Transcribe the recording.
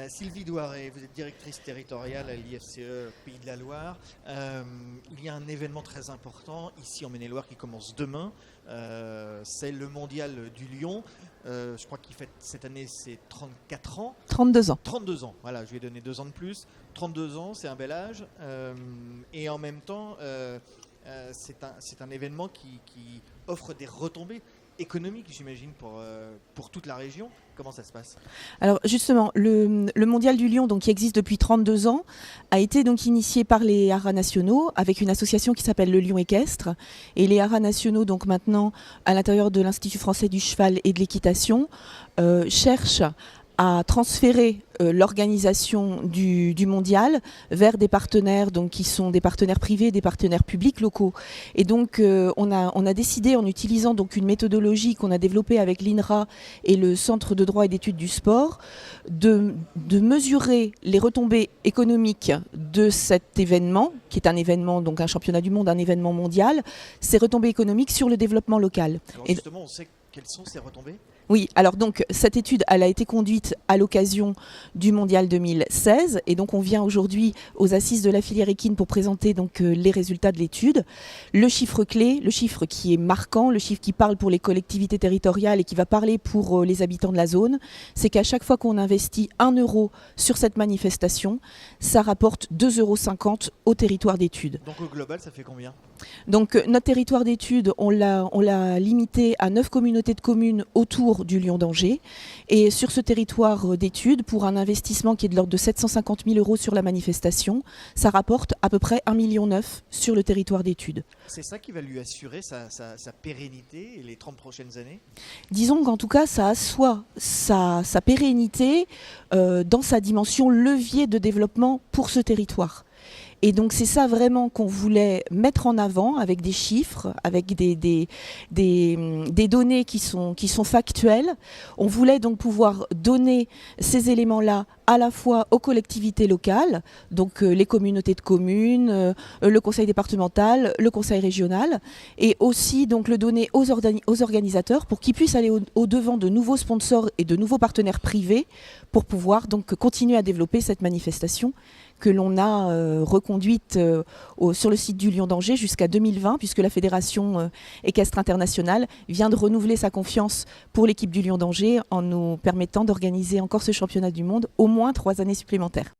Sylvie Douaré, vous êtes directrice territoriale à l'IFCE Pays de la Loire. Il y a un événement très important ici en Maine-et-Loire qui commence demain. C'est le mondial du lion. Je crois qu'il fête cette année ses 34 ans. 32 ans. 32 ans, voilà, je lui ai donné 2 ans de plus. 32 ans, c'est un bel âge. Et en même temps, c'est un événement qui offre des retombées économique, j'imagine, pour toute la région. Comment ça se passe? Alors justement, le Mondial du Lion, donc, qui existe depuis 32 ans, a été donc initié par les haras nationaux avec une association qui s'appelle le Lion équestre. Et les haras nationaux, donc maintenant, à l'intérieur de l'Institut français du cheval et de l'équitation, cherchent à transférer l'organisation du mondial vers des partenaires donc, qui sont des partenaires privés, des partenaires publics locaux. Et donc on a décidé, en utilisant donc une méthodologie qu'on a développée avec l'INRA et le Centre de droit et d'études du sport, de mesurer les retombées économiques de cet événement, qui est un événement, donc un championnat du monde, un événement mondial, ces retombées économiques sur le développement local. Alors justement, on sait quelles sont ces retombées ? Oui, alors donc cette étude, elle a été conduite à l'occasion du Mondial 2016 et donc on vient aujourd'hui aux assises de la filière équine pour présenter donc les résultats de l'étude. Le chiffre clé, le chiffre qui est marquant, le chiffre qui parle pour les collectivités territoriales et qui va parler pour les habitants de la zone, c'est qu'à chaque fois qu'on investit 1 euro sur cette manifestation, ça rapporte 2,50 € au territoire d'étude. Donc au global, ça fait combien ? Donc notre territoire d'études, on l'a limité à 9 communautés de communes autour du Lion d'Angers. Et sur ce territoire d'études, pour un investissement qui est de l'ordre de 750 000 € sur la manifestation, ça rapporte à peu près 1,9 million sur le territoire d'études. C'est ça qui va lui assurer sa pérennité et les 30 prochaines années ? Disons qu'en tout cas, ça assoit sa pérennité dans sa dimension levier de développement pour ce territoire. Et donc c'est ça vraiment qu'on voulait mettre en avant avec des chiffres, avec des données qui sont factuelles. On voulait donc pouvoir donner ces éléments-là à la fois aux collectivités locales, donc les communautés de communes, le conseil départemental, le conseil régional, et aussi donc le donner aux organisateurs pour qu'ils puissent aller au-devant de nouveaux sponsors et de nouveaux partenaires privés pour pouvoir donc continuer à développer cette manifestation que l'on a reconduite sur le site du Lion d'Angers jusqu'à 2020, puisque la Fédération équestre internationale vient de renouveler sa confiance pour l'équipe du Lion d'Angers en nous permettant d'organiser encore ce championnat du monde au moins 3 années supplémentaires.